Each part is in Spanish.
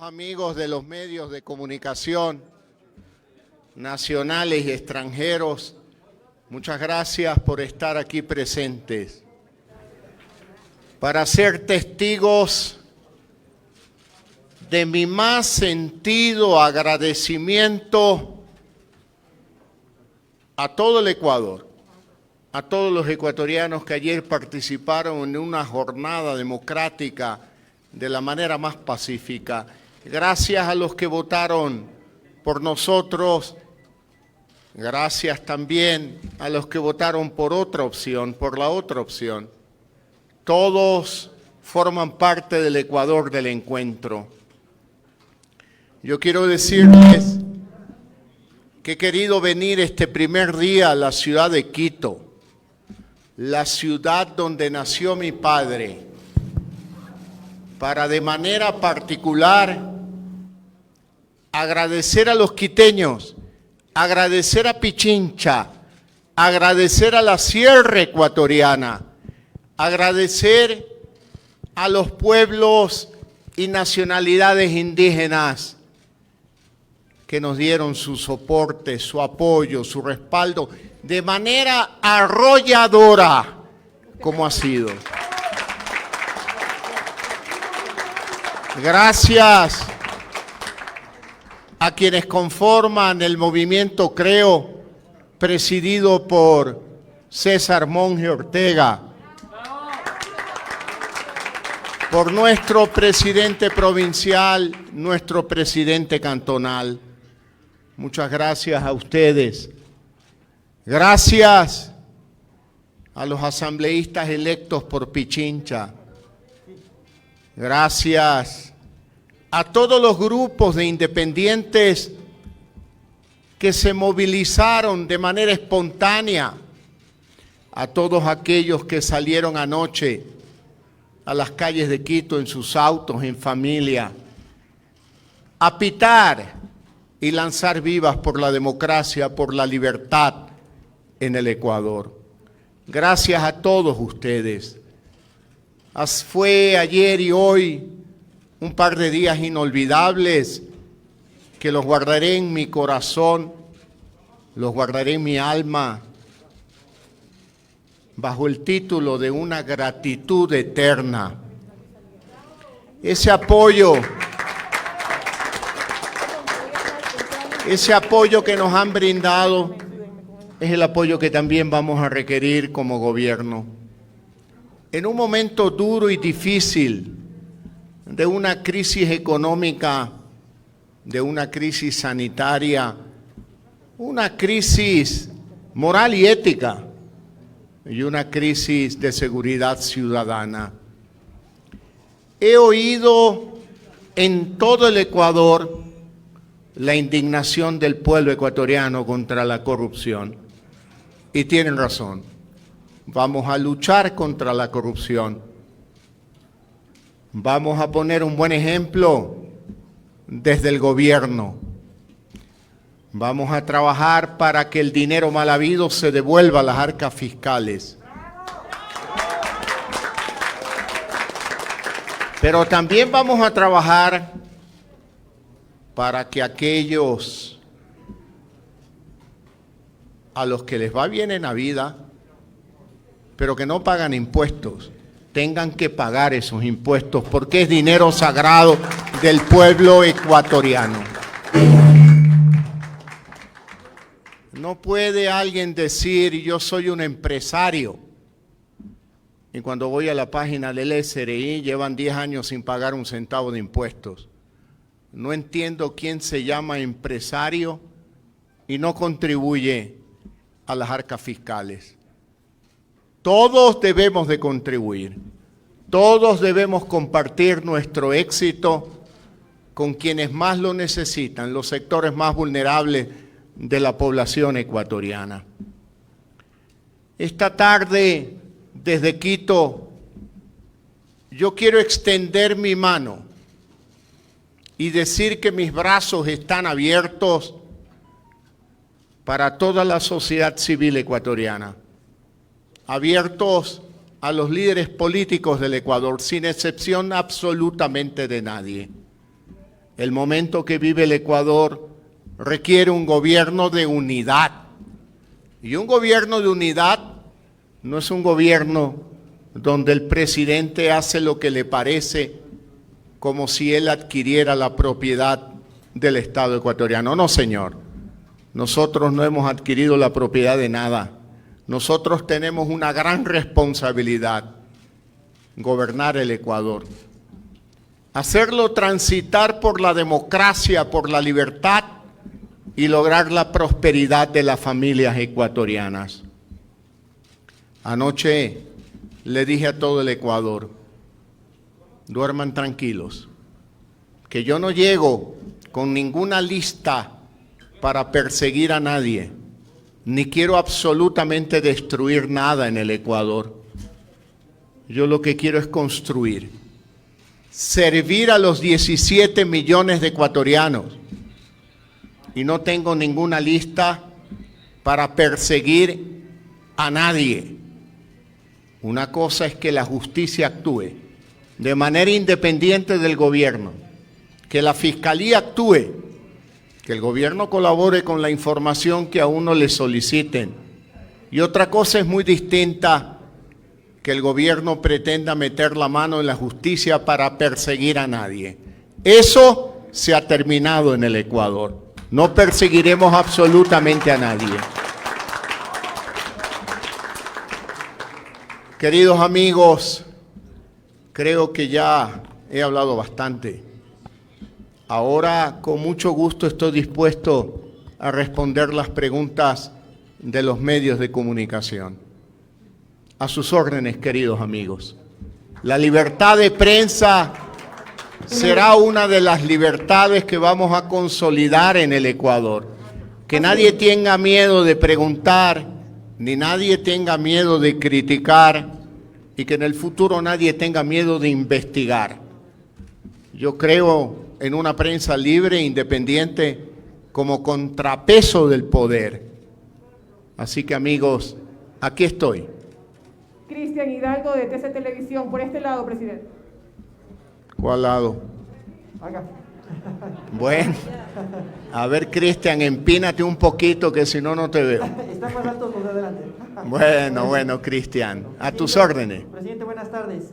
Amigos de los medios de comunicación nacionales y extranjeros, muchas gracias por estar aquí presentes para ser testigos de mi más sentido agradecimiento a todo el Ecuador, a todos los ecuatorianos que ayer participaron en una jornada democrática de la manera más pacífica. Gracias a los que votaron por nosotros, gracias también a los que votaron por otra opción, por la otra opción. Todos forman parte del Ecuador del encuentro. Yo quiero decirles que he querido venir este primer día a la ciudad de Quito, la ciudad donde nació mi padre, para de manera particular agradecer a los quiteños, agradecer a Pichincha, agradecer a la Sierra Ecuatoriana, agradecer a los pueblos y nacionalidades indígenas que nos dieron su soporte, su apoyo, su respaldo, de manera arrolladora, como ha sido. Gracias a quienes conforman el movimiento Creo, presidido por César Monge Ortega, por nuestro presidente provincial, nuestro presidente cantonal. Muchas gracias a ustedes. Gracias a los asambleístas electos por Pichincha. Gracias a todos los grupos de independientes que se movilizaron de manera espontánea, a todos aquellos que salieron anoche a las calles de Quito en sus autos, en familia, a pitar y lanzar vivas por la democracia, por la libertad en el Ecuador. Gracias a todos ustedes. Fue ayer y hoy un par de días inolvidables que los guardaré en mi corazón, los guardaré en mi alma, bajo el título de una gratitud eterna. Ese apoyo que nos han brindado es el apoyo que también vamos a requerir como gobierno. En un momento duro y difícil, de una crisis económica, de una crisis sanitaria, una crisis moral y ética y una crisis de seguridad ciudadana. He oído en todo el Ecuador la indignación del pueblo ecuatoriano contra la corrupción. Y tienen razón. Vamos a luchar contra la corrupción. Vamos a poner un buen ejemplo desde el gobierno. Vamos a trabajar para que el dinero mal habido se devuelva a las arcas fiscales. Pero también vamos a trabajar para que aquellos a los que les va bien en la vida, pero que no pagan impuestos, tengan que pagar esos impuestos porque es dinero sagrado del pueblo ecuatoriano. No puede alguien decir, yo soy un empresario, y cuando voy a la página del SRI llevan 10 años sin pagar un centavo de impuestos. No entiendo quién se llama empresario y no contribuye a las arcas fiscales. Todos debemos de contribuir, todos debemos compartir nuestro éxito con quienes más lo necesitan, los sectores más vulnerables de la población ecuatoriana. Esta tarde, desde Quito, yo quiero extender mi mano y decir que mis brazos están abiertos para toda la sociedad civil ecuatoriana, abiertos a los líderes políticos del Ecuador, sin excepción absolutamente de nadie. El momento que vive el Ecuador requiere un gobierno de unidad. Y un gobierno de unidad no es un gobierno donde el presidente hace lo que le parece como si él adquiriera la propiedad del Estado ecuatoriano. No, señor. Nosotros no hemos adquirido la propiedad de nada. Nosotros tenemos una gran responsabilidad: gobernar el Ecuador. Hacerlo transitar por la democracia, por la libertad y lograr la prosperidad de las familias ecuatorianas. Anoche le dije a todo el Ecuador: duerman tranquilos, que yo no llego con ninguna lista para perseguir a nadie, ni quiero absolutamente destruir nada en el Ecuador. Yo lo que quiero es construir, servir a los 17 millones de ecuatorianos, y no tengo ninguna lista para perseguir a nadie. Una cosa es que la justicia actúe de manera independiente del gobierno, que la fiscalía actúe, que el gobierno colabore con la información que a uno le soliciten. Y otra cosa es muy distinta, que el gobierno pretenda meter la mano en la justicia para perseguir a nadie. Eso se ha terminado en el Ecuador. No perseguiremos absolutamente a nadie. Queridos amigos, creo que ya he hablado bastante. Ahora, con mucho gusto, estoy dispuesto a responder las preguntas de los medios de comunicación. A sus órdenes, queridos amigos. La libertad de prensa será una de las libertades que vamos a consolidar en el Ecuador. Que nadie tenga miedo de preguntar, ni nadie tenga miedo de criticar, y que en el futuro nadie tenga miedo de investigar. Yo creo en una prensa libre e independiente como contrapeso del poder. Así que, amigos, aquí estoy. Cristian Hidalgo de TC Televisión, por este lado, presidente. ¿Cuál lado? Acá. Bueno, a ver, Cristian, empínate un poquito que si no, no te veo. Están más altos los de adelante. Bueno, Cristian, a tus órdenes. Presidente, buenas tardes.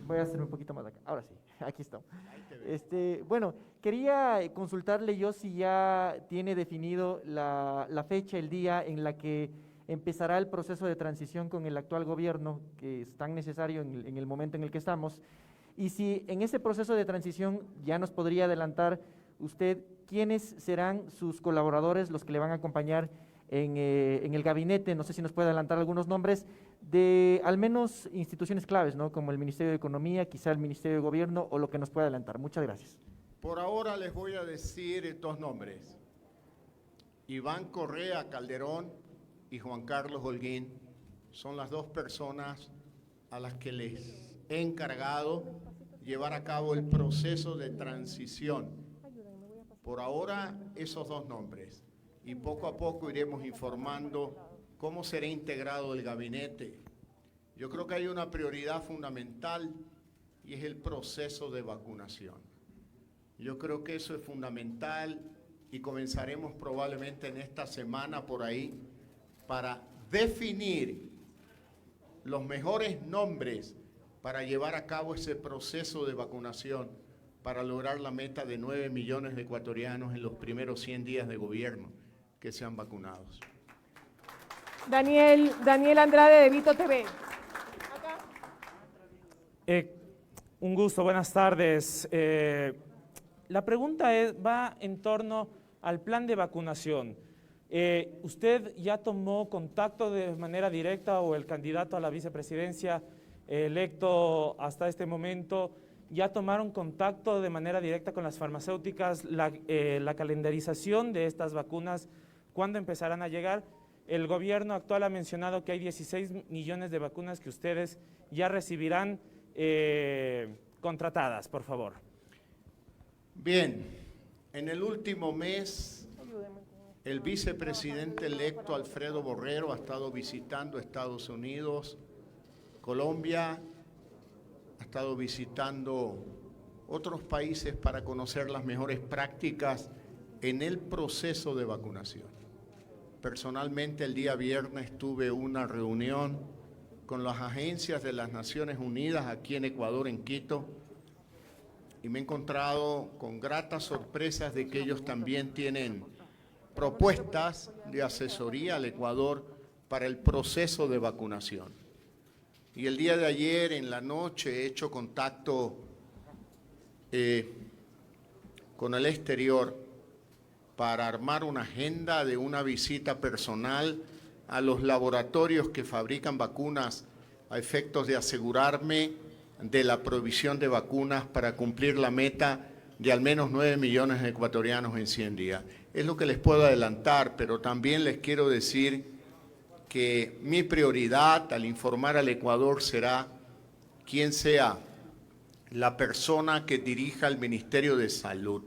Voy a hacerme un poquito más acá. Ahora sí, aquí estamos. Bueno, quería consultarle yo si ya tiene definido la fecha, el día en la que empezará el proceso de transición con el actual gobierno, que es tan necesario en el momento en el que estamos, y si en ese proceso de transición ya nos podría adelantar usted quiénes serán sus colaboradores, los que le van a acompañar en el gabinete. No sé si nos puede adelantar algunos nombres de al menos instituciones claves, ¿no? Como el Ministerio de Economía, quizá el Ministerio de Gobierno, o lo que nos pueda adelantar. Muchas gracias. Por ahora les voy a decir dos nombres: Iván Correa Calderón y Juan Carlos Holguín. Son las dos personas a las que les he encargado llevar a cabo el proceso de transición. Por ahora, esos dos nombres. Y poco a poco iremos informando cómo será integrado el gabinete. Yo creo que hay una prioridad fundamental y es el proceso de vacunación. Yo creo que eso es fundamental y comenzaremos probablemente en esta semana por ahí para definir los mejores nombres para llevar a cabo ese proceso de vacunación para lograr la meta de 9 millones de ecuatorianos en los primeros 100 días de gobierno que sean vacunados. Daniel Andrade de Vito TV. Un gusto, buenas tardes. La pregunta va en torno al plan de vacunación. ¿Usted ya tomó contacto de manera directa, o el candidato a la vicepresidencia electo hasta este momento, ya tomaron contacto de manera directa con las farmacéuticas, la calendarización de estas vacunas, cuándo empezarán a llegar? El gobierno actual ha mencionado que hay 16 millones de vacunas que ustedes ya recibirán contratadas, por favor. Bien, en el último mes, el vicepresidente electo Alfredo Borrero ha estado visitando Estados Unidos, Colombia, ha estado visitando otros países para conocer las mejores prácticas en el proceso de vacunación. Personalmente, el día viernes tuve una reunión con las agencias de las Naciones Unidas aquí en Ecuador, en Quito, y me he encontrado con gratas sorpresas de que ellos también tienen propuestas de asesoría al Ecuador para el proceso de vacunación. Y el día de ayer en la noche he hecho contacto con el exterior para armar una agenda de una visita personal a los laboratorios que fabrican vacunas a efectos de asegurarme de la provisión de vacunas para cumplir la meta de al menos 9 millones de ecuatorianos en 100 días. Es lo que les puedo adelantar, pero también les quiero decir que mi prioridad al informar al Ecuador será quién sea la persona que dirija el Ministerio de Salud.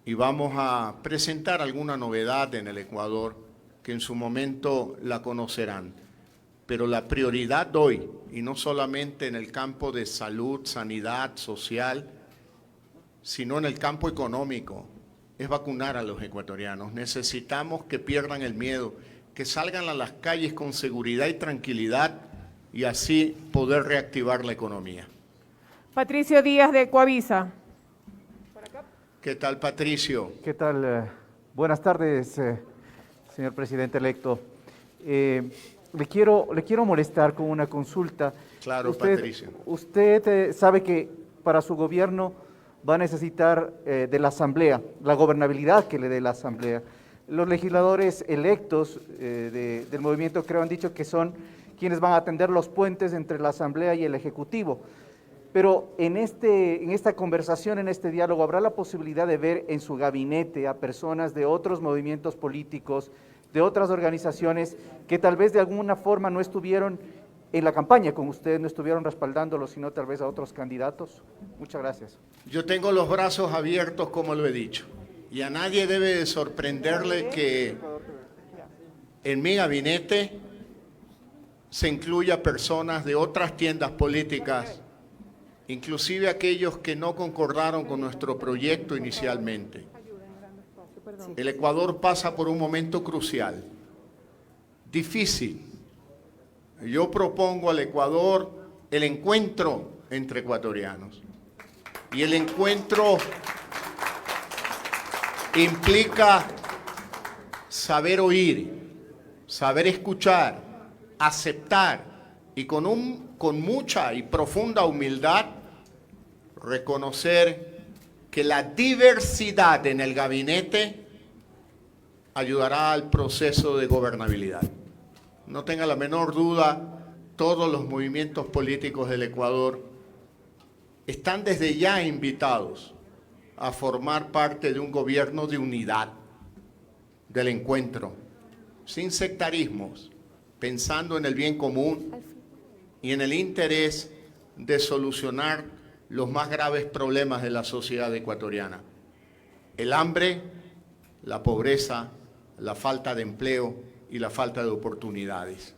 Y vamos a presentar alguna novedad en el Ecuador que en su momento la conocerán. Pero la prioridad hoy, y no solamente en el campo de salud, sanidad, social, sino en el campo económico, es vacunar a los ecuatorianos. Necesitamos que pierdan el miedo, que salgan a las calles con seguridad y tranquilidad y así poder reactivar la economía. Patricio Díaz de Coavisa. ¿Qué tal, Patricio? ¿Qué tal? Buenas tardes, señor presidente electo. Le quiero molestar con una consulta. Claro, Patricio. Usted sabe que para su gobierno va a necesitar de la Asamblea, la gobernabilidad que le dé la Asamblea. Los legisladores electos del movimiento Creo han dicho que son quienes van a atender los puentes entre la Asamblea y el Ejecutivo. Pero en esta conversación, en este diálogo, ¿habrá la posibilidad de ver en su gabinete a personas de otros movimientos políticos, de otras organizaciones que tal vez de alguna forma no estuvieron en la campaña con ustedes, no estuvieron respaldándolo, sino tal vez a otros candidatos? Muchas gracias. Yo tengo los brazos abiertos, como lo he dicho, y a nadie debe de sorprenderle que en mi gabinete se incluya personas de otras tiendas políticas, inclusive aquellos que no concordaron con nuestro proyecto inicialmente. El Ecuador pasa por un momento crucial, difícil. Yo propongo al Ecuador el encuentro entre ecuatorianos. Y el encuentro implica saber oír, saber escuchar, aceptar y con mucha y profunda humildad reconocer que la diversidad en el gabinete ayudará al proceso de gobernabilidad. No tenga la menor duda, todos los movimientos políticos del Ecuador están desde ya invitados a formar parte de un gobierno de unidad, del encuentro, sin sectarismos, pensando en el bien común y en el interés de solucionar los más graves problemas de la sociedad ecuatoriana: el hambre, la pobreza, la falta de empleo y la falta de oportunidades.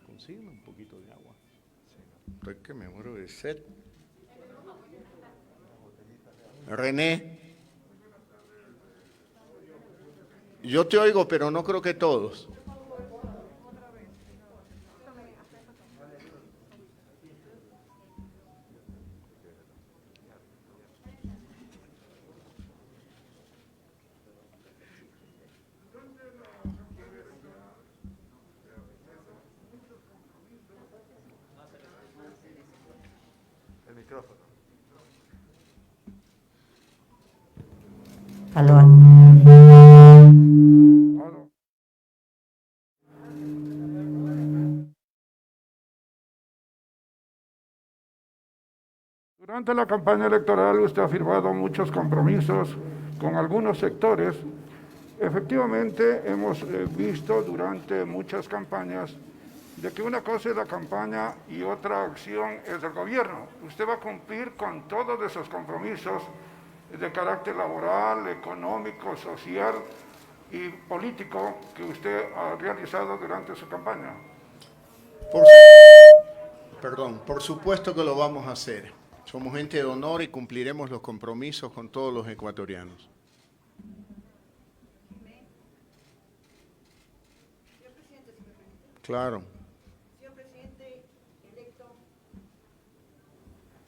Consígueme un poquito de agua. Estoy que me muero de sed. René, yo te oigo, pero no creo que todos. El micrófono. Aló. Durante la campaña electoral usted ha firmado muchos compromisos con algunos sectores. Efectivamente, hemos visto durante muchas campañas de que una cosa es la campaña y otra acción es del gobierno. Usted va a cumplir con todos esos compromisos de carácter laboral, económico, social, y político que usted ha realizado durante su campaña. Por supuesto que lo vamos a hacer. Somos gente de honor y cumpliremos los compromisos con todos los ecuatorianos. Claro. Señor presidente electo,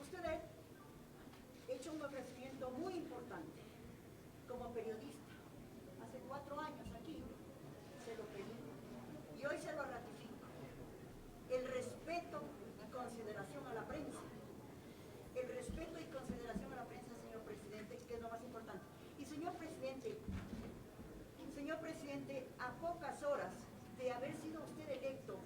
usted ha hecho un ofrecimiento muy importante como periodista. Hace 4 años aquí se lo pedí y hoy se lo ratifico. El respeto y consideración a la prensa. El respeto y consideración a la prensa, señor presidente, que es lo más importante. Y señor presidente, a pocas horas de haber sido usted electo,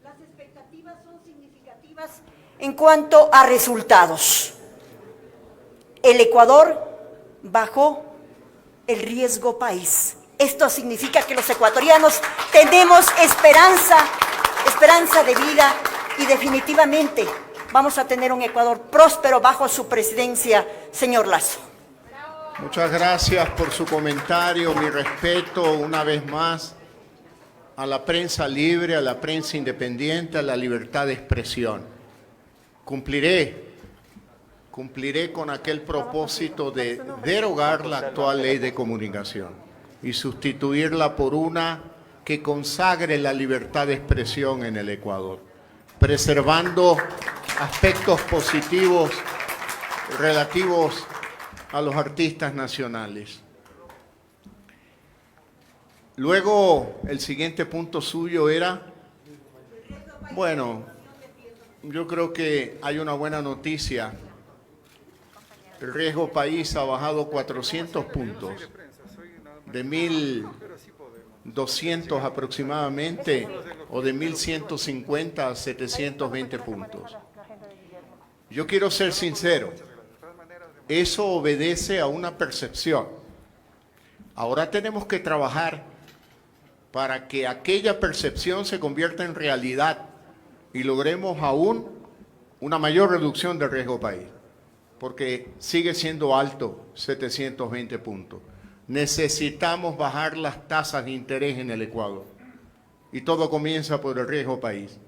las expectativas son significativas en cuanto a resultados. El Ecuador bajó el riesgo país. Esto significa que los ecuatorianos tenemos esperanza de vida y definitivamente vamos a tener un Ecuador próspero bajo su presidencia, señor Lasso. Muchas gracias por su comentario. Mi respeto una vez más a la prensa libre, a la prensa independiente, a la libertad de expresión. Cumpliré con aquel propósito de derogar la actual ley de comunicación y sustituirla por una que consagre la libertad de expresión en el Ecuador, preservando aspectos positivos relativos a los artistas nacionales. Luego, el siguiente punto suyo era, bueno, yo creo que hay una buena noticia. El riesgo país ha bajado 400 puntos, de 1.200 aproximadamente, o de 1.150 a 720 puntos. Yo quiero ser sincero, eso obedece a una percepción. Ahora tenemos que trabajar para que aquella percepción se convierta en realidad y logremos aún una mayor reducción del riesgo país, porque sigue siendo alto, 720 puntos. Necesitamos bajar las tasas de interés en el Ecuador y todo comienza por el riesgo país.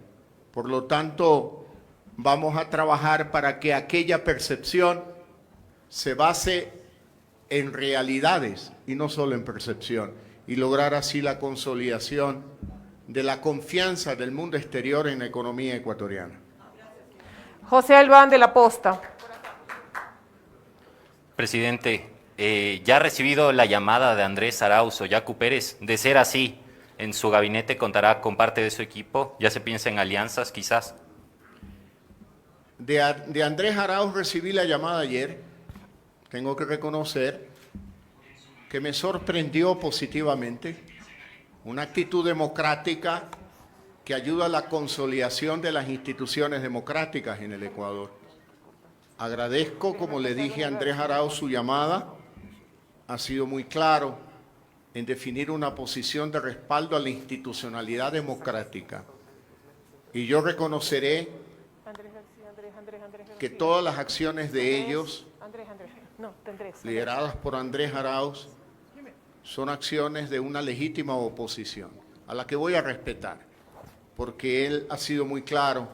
Por lo tanto, vamos a trabajar para que aquella percepción se base en realidades y no solo en percepción, y lograr así la consolidación de la confianza del mundo exterior en la economía ecuatoriana. José Albán de la Posta. Presidente, ya ha recibido la llamada de Andrés Arauz o Yacu Pérez. De ser así, ¿en su gabinete contará con parte de su equipo? ¿Ya se piensa en alianzas quizás? De Andrés Arauz recibí la llamada ayer. Tengo que reconocer que me sorprendió positivamente, una actitud democrática que ayuda a la consolidación de las instituciones democráticas en el Ecuador. Agradezco, como le dije a Andrés Arauz, su llamada. Ha sido muy claro en definir una posición de respaldo a la institucionalidad democrática. Y yo reconoceré que todas las acciones de ellos, lideradas por Andrés Arauz, son acciones de una legítima oposición, a la que voy a respetar, porque él ha sido muy claro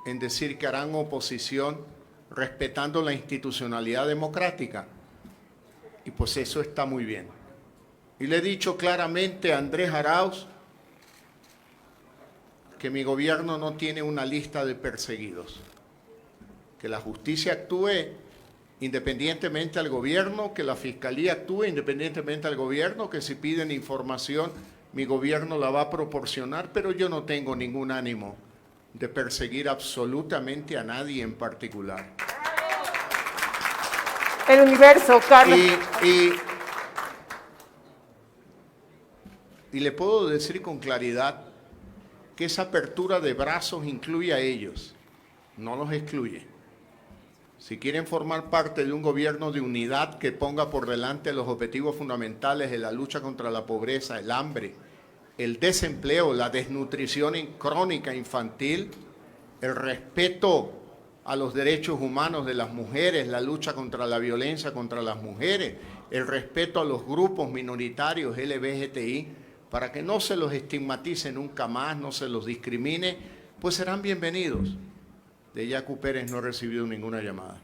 en decir que harán oposición respetando la institucionalidad democrática, y pues eso está muy bien. Y le he dicho claramente a Andrés Arauz que mi gobierno no tiene una lista de perseguidos, que la justicia actúe independientemente al gobierno, que la fiscalía actúe independientemente al gobierno, que si piden información, mi gobierno la va a proporcionar, pero yo no tengo ningún ánimo de perseguir absolutamente a nadie en particular. El Universo, Carlos. Y le puedo decir con claridad que esa apertura de brazos incluye a ellos, no los excluye. Si quieren formar parte de un gobierno de unidad que ponga por delante los objetivos fundamentales de la lucha contra la pobreza, el hambre, el desempleo, la desnutrición crónica infantil, el respeto a los derechos humanos de las mujeres, la lucha contra la violencia contra las mujeres, el respeto a los grupos minoritarios LGBTI, para que no se los estigmatice nunca más, no se los discrimine, pues serán bienvenidos. De Yacu Pérez no he recibido ninguna llamada.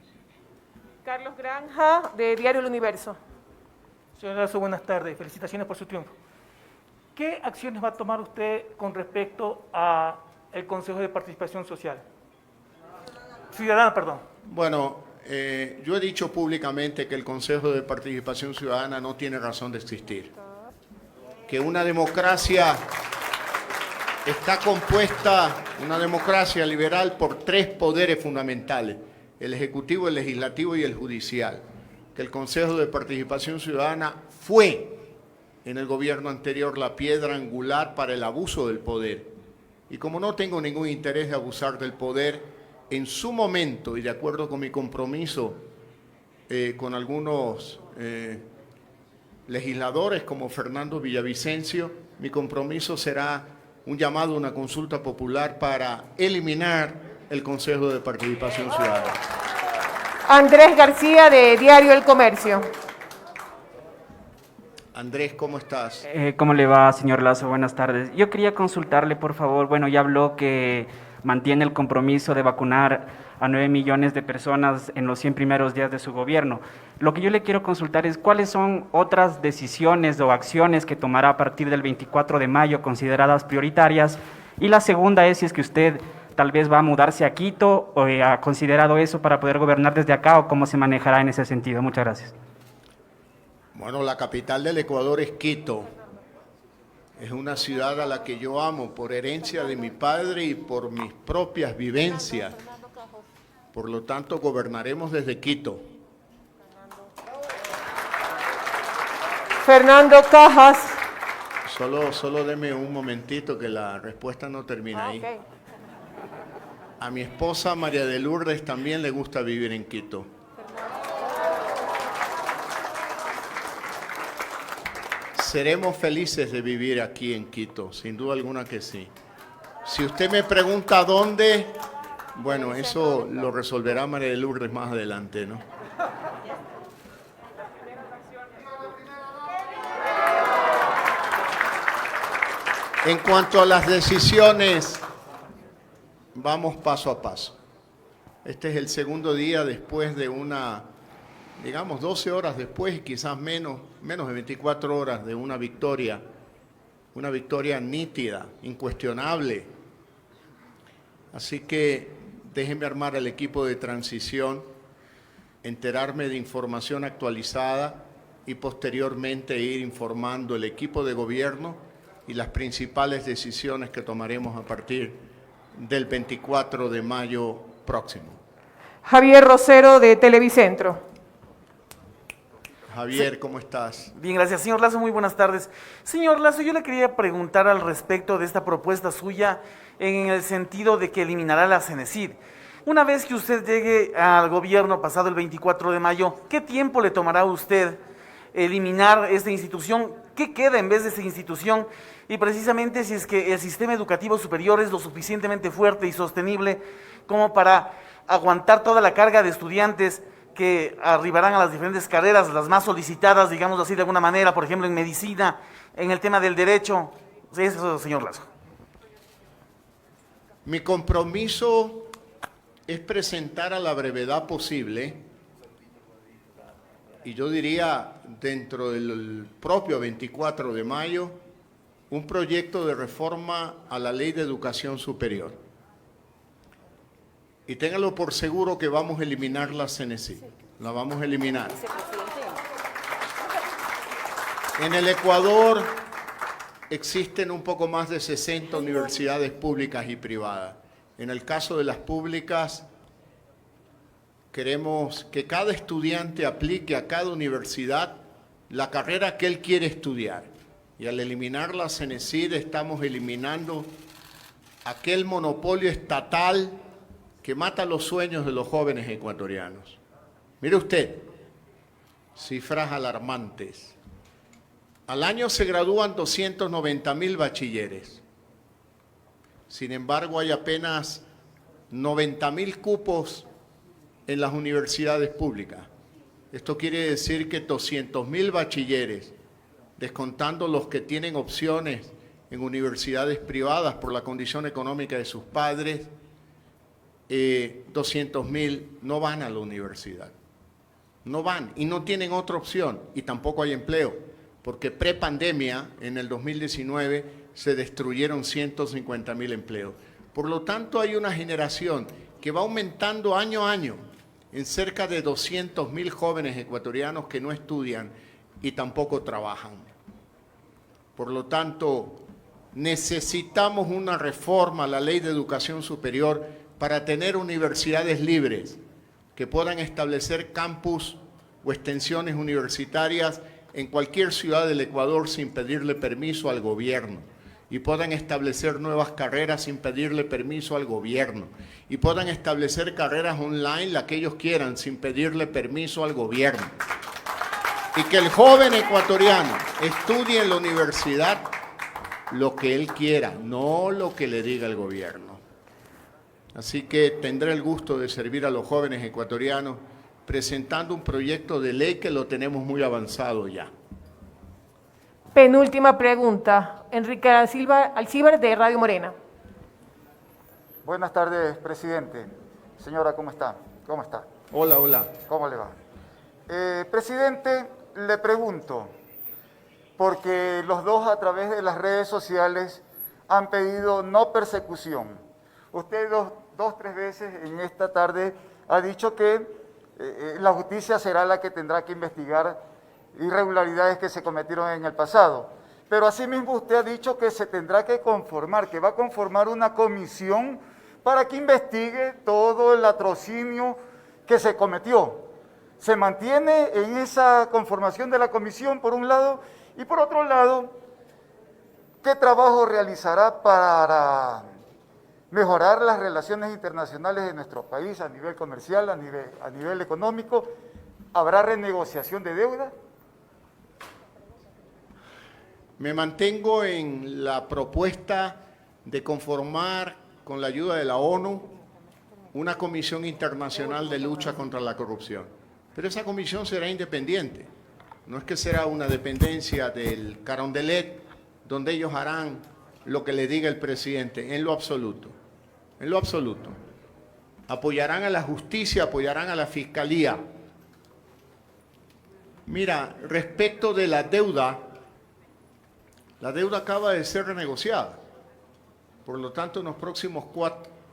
Carlos Granja, de Diario El Universo. Señor Lazo, buenas tardes. Felicitaciones por su triunfo. ¿Qué acciones va a tomar usted con respecto al Consejo de Participación Social? Ciudadana, perdón. Bueno, yo he dicho públicamente que el Consejo de Participación Ciudadana no tiene razón de existir. Que una democracia está compuesta, una democracia liberal, por tres poderes fundamentales: el Ejecutivo, el Legislativo y el Judicial. Que el Consejo de Participación Ciudadana fue, en el gobierno anterior, la piedra angular para el abuso del poder. Y como no tengo ningún interés de abusar del poder, en su momento, y de acuerdo con mi compromiso con algunos legisladores como Fernando Villavicencio, mi compromiso será un llamado a una consulta popular para eliminar el Consejo de Participación Ciudadana. Andrés García, de Diario El Comercio. Andrés, ¿cómo estás? ¿Cómo le va, señor Lazo? Buenas tardes. Yo quería consultarle, por favor, bueno, ya habló que mantiene el compromiso de vacunar a 9 millones de personas en los 100 primeros días de su gobierno. Lo que yo le quiero consultar es cuáles son otras decisiones o acciones que tomará a partir del 24 de mayo consideradas prioritarias. Y la segunda es si es que usted tal vez va a mudarse a Quito o ha considerado eso para poder gobernar desde acá, o cómo se manejará en ese sentido. Muchas gracias. Bueno, la capital del Ecuador es Quito. Es una ciudad a la que yo amo por herencia de mi padre y por mis propias vivencias. Por lo tanto, gobernaremos desde Quito. Fernando Cajas. Solo deme un momentito que la respuesta no termina ahí. Okay. A mi esposa María de Lourdes también le gusta vivir en Quito. Seremos felices de vivir aquí en Quito, sin duda alguna que sí. Si usted me pregunta dónde, bueno, eso lo resolverá María de Lourdes más adelante, ¿no? En cuanto a las decisiones, vamos paso a paso. Este es el segundo día después de digamos 12 horas después, quizás menos de 24 horas de una victoria nítida, incuestionable. Así que déjenme armar el equipo de transición, enterarme de información actualizada y posteriormente ir informando el equipo de gobierno y las principales decisiones que tomaremos a partir del 24 de mayo próximo. Javier Rosero, de Televicentro. Javier, ¿cómo estás? Bien, gracias. Señor Lazo, muy buenas tardes. Señor Lazo, yo le quería preguntar al respecto de esta propuesta suya en el sentido de que eliminará la CENESID. Una vez que usted llegue al gobierno pasado el 24 de mayo, ¿qué tiempo le tomará a usted eliminar esta institución? ¿Qué queda en vez de esta institución? Y precisamente si es que el sistema educativo superior es lo suficientemente fuerte y sostenible como para aguantar toda la carga de estudiantes que arribarán a las diferentes carreras, las más solicitadas, digamos así de alguna manera, por ejemplo en medicina, en el tema del derecho. Eso, señor Lazo. Mi compromiso es presentar a la brevedad posible, y yo diría dentro del propio 24 de mayo, un proyecto de reforma a la Ley de Educación Superior. Y téngalo por seguro que vamos a eliminar la CENESID, la vamos a eliminar. En el Ecuador existen un poco más de 60 universidades públicas y privadas. En el caso de las públicas, queremos que cada estudiante aplique a cada universidad la carrera que él quiere estudiar. Y al eliminar la CENESID estamos eliminando aquel monopolio estatal que mata los sueños de los jóvenes ecuatorianos. Mire usted, cifras alarmantes. Al año se gradúan 290,000 bachilleres. Sin embargo, hay apenas 90,000 cupos en las universidades públicas. Esto quiere decir que 200.000 bachilleres, descontando los que tienen opciones en universidades privadas por la condición económica de sus padres, 200.000 no van a la universidad. No van y no tienen otra opción y tampoco hay empleo, porque prepandemia, en el 2019, se destruyeron 150.000 empleos. Por lo tanto, hay una generación que va aumentando año a año en cerca de 200.000 jóvenes ecuatorianos que no estudian y tampoco trabajan. Por lo tanto, necesitamos una reforma a la Ley de Educación Superior para tener universidades libres que puedan establecer campus o extensiones universitarias en cualquier ciudad del Ecuador sin pedirle permiso al gobierno, y puedan establecer nuevas carreras sin pedirle permiso al gobierno, y puedan establecer carreras online, las que ellos quieran, sin pedirle permiso al gobierno. Y que el joven ecuatoriano estudie en la universidad lo que él quiera, no lo que le diga el gobierno. Así que tendré el gusto de servir a los jóvenes ecuatorianos presentando un proyecto de ley que lo tenemos muy avanzado ya. Penúltima pregunta. Enrique Alcíbar de Radio Morena. Buenas tardes, presidente. Señora, ¿cómo está? ¿Cómo está? Hola, hola. ¿Cómo le va? Presidente, le pregunto, porque los dos a través de las redes sociales han pedido no persecución. Usted dos, tres veces en esta tarde ha dicho que la justicia será la que tendrá que investigar irregularidades que se cometieron en el pasado. Pero asimismo usted ha dicho que se tendrá que conformar, que va a conformar una comisión para que investigue todo el latrocinio que se cometió. Se mantiene en esa conformación de la comisión, por un lado, y por otro lado, ¿qué trabajo realizará para mejorar las relaciones internacionales de nuestro país a nivel comercial, a nivel económico? ¿Habrá renegociación de deuda? Me mantengo en la propuesta de conformar, con la ayuda de la ONU, una comisión internacional de lucha contra la corrupción. Pero esa comisión será independiente. No es que será una dependencia del Carondelet, donde ellos harán lo que le diga el presidente, en lo absoluto. En lo absoluto. Apoyarán a la justicia, apoyarán a la fiscalía. Mira, respecto de la deuda acaba de ser renegociada. Por lo tanto, en los próximos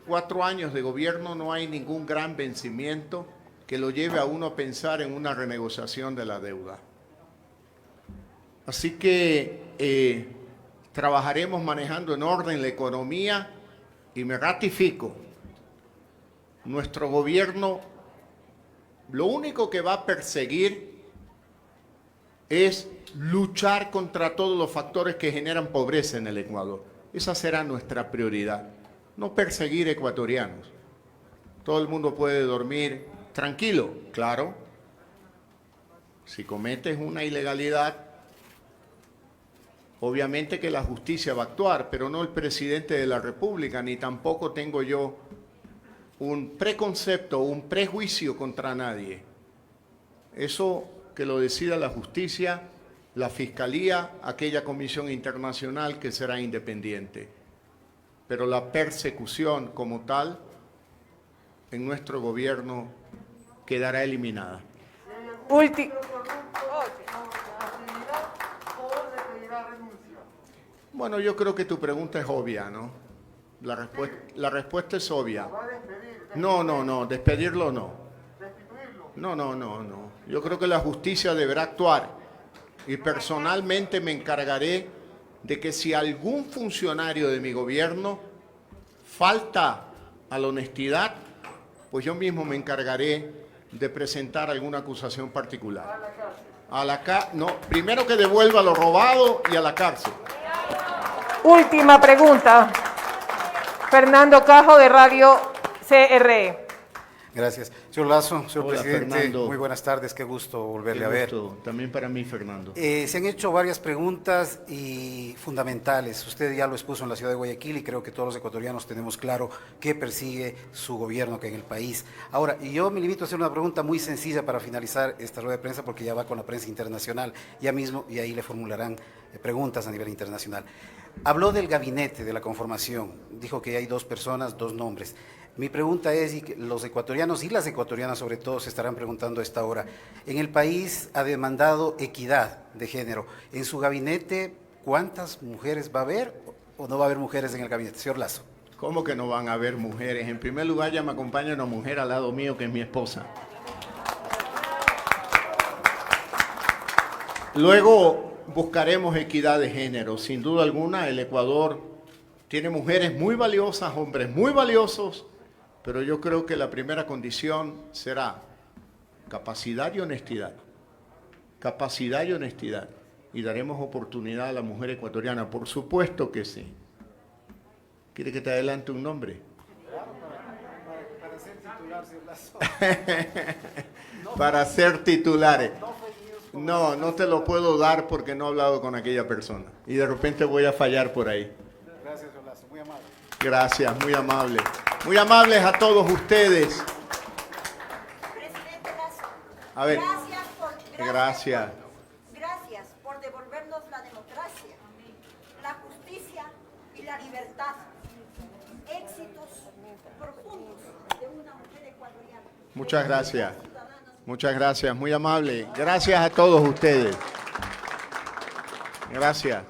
cuatro años de gobierno no hay ningún gran vencimiento que lo lleve a uno a pensar en una renegociación de la deuda. Así que trabajaremos manejando en orden la economía y me ratifico, nuestro gobierno lo único que va a perseguir es luchar contra todos los factores que generan pobreza en el Ecuador. Esa será nuestra prioridad, no perseguir ecuatorianos. Todo el mundo puede dormir tranquilo, claro. Si cometes una ilegalidad, obviamente que la justicia va a actuar, pero no el presidente de la República, ni tampoco tengo yo un preconcepto, un prejuicio contra nadie. Eso que lo decida la justicia, la fiscalía, aquella comisión internacional que será independiente. Pero la persecución como tal en nuestro gobierno quedará eliminada. Bueno, yo creo que tu pregunta es obvia, ¿no? La respuesta es obvia. No, despedirlo no. No. Yo creo que la justicia deberá actuar y personalmente me encargaré de que si algún funcionario de mi gobierno falta a la honestidad, pues yo mismo me encargaré de presentar alguna acusación particular. No, primero que devuelva lo robado y a la cárcel. Última pregunta. Fernando Cajo de Radio CRE. Gracias. Señor Lazo, señor Hola, presidente, Fernando. muy buenas tardes, qué gusto volverle Qué a ver. gusto. También para mí, Fernando. Se han hecho varias preguntas y fundamentales. Usted ya lo expuso en la ciudad de Guayaquil y creo que todos los ecuatorianos tenemos claro qué persigue su gobierno acá en el país. Ahora, yo me limito a hacer una pregunta muy sencilla para finalizar esta rueda de prensa porque ya va con la prensa internacional ya mismo y ahí le formularán preguntas a nivel internacional. Habló del gabinete, de la conformación, dijo que hay 2 personas, 2 nombres. Mi pregunta es, y que los ecuatorianos y las ecuatorianas sobre todo se estarán preguntando a esta hora, en el país ha demandado equidad de género. En su gabinete, ¿cuántas mujeres va a haber o no va a haber mujeres en el gabinete? Señor Lazo. ¿Cómo que no van a haber mujeres? En primer lugar, ya me acompaña una mujer al lado mío que es mi esposa. Luego buscaremos equidad de género. Sin duda alguna, el Ecuador tiene mujeres muy valiosas, hombres muy valiosos, pero yo creo que la primera condición será capacidad y honestidad. Capacidad y honestidad. Y daremos oportunidad a la mujer ecuatoriana, por supuesto que sí. ¿Quiere que te adelante un nombre? Para ser titular, señor Lazo. Para ser titulares. No, no te lo puedo dar porque no he hablado con aquella persona. Y de repente voy a fallar por ahí. Gracias, señor Lazo, muy amable. Gracias, muy amable. Muy amables a todos ustedes. Presidente Lazo, A ver. gracias Gracias. gracias por devolvernos la democracia, la justicia y la libertad. Éxitos profundos de una mujer ecuatoriana. Muchas gracias. Muchas gracias, muy amable. Gracias a todos ustedes. Gracias.